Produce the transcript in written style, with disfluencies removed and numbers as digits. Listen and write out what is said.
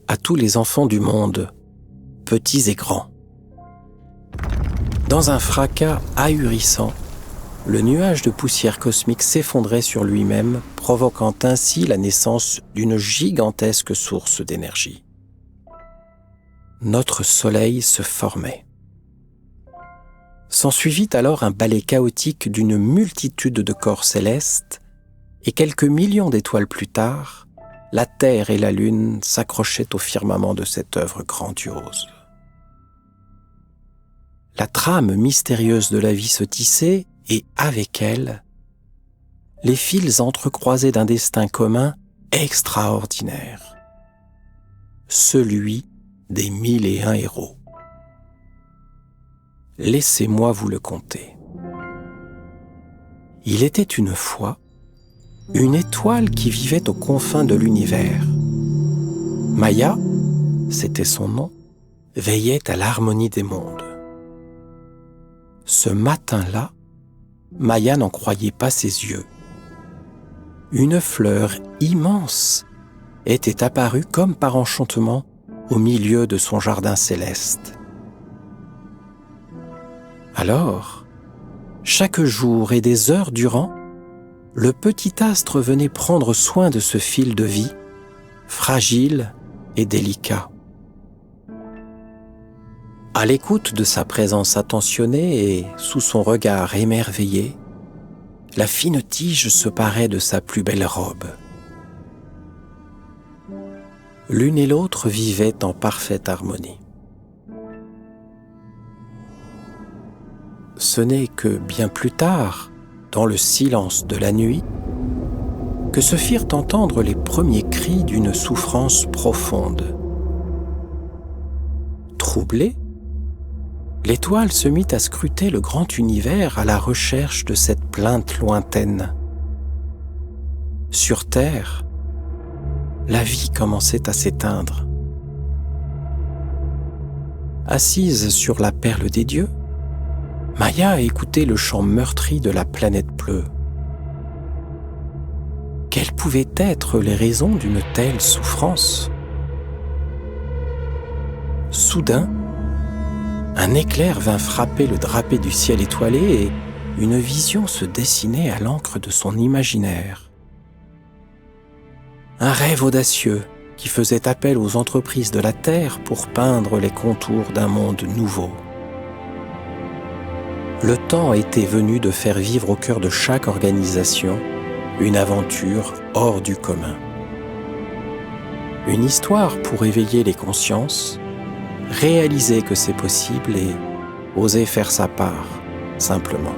à tous les enfants du monde, petits et grands. Dans un fracas ahurissant, le nuage de poussière cosmique s'effondrait sur lui-même, provoquant ainsi la naissance d'une gigantesque source d'énergie. Notre Soleil se formait. S'ensuivit alors un ballet chaotique d'une multitude de corps célestes, et quelques millions d'étoiles plus tard, la Terre et la Lune s'accrochaient au firmament de cette œuvre grandiose. La trame mystérieuse de la vie se tissait, et avec elle, les fils entrecroisés d'un destin commun extraordinaire, celui des 1001 héros. Laissez-moi vous le conter. Il était une fois une étoile qui vivait aux confins de l'univers. Maya, c'était son nom, veillait à l'harmonie des mondes. Ce matin-là, Maya n'en croyait pas ses yeux. Une fleur immense était apparue comme par enchantement au milieu de son jardin céleste. Alors, chaque jour et des heures durant, le petit astre venait prendre soin de ce fil de vie, fragile et délicat. À l'écoute de sa présence attentionnée et sous son regard émerveillé, la fine tige se parait de sa plus belle robe. L'une et l'autre vivaient en parfaite harmonie. Ce n'est que bien plus tard, dans le silence de la nuit, que se firent entendre les premiers cris d'une souffrance profonde. Troublée, l'étoile se mit à scruter le grand univers à la recherche de cette plainte lointaine. Sur Terre, la vie commençait à s'éteindre. Assise sur la perle des dieux, Maya écoutait le chant meurtri de la planète bleue. Quelles pouvaient être les raisons d'une telle souffrance? Soudain, un éclair vint frapper le drapé du ciel étoilé et une vision se dessinait à l'encre de son imaginaire. Un rêve audacieux qui faisait appel aux entreprises de la Terre pour peindre les contours d'un monde nouveau. Le temps était venu de faire vivre au cœur de chaque organisation une aventure hors du commun. Une histoire pour éveiller les consciences, réaliser que c'est possible et oser faire sa part, simplement.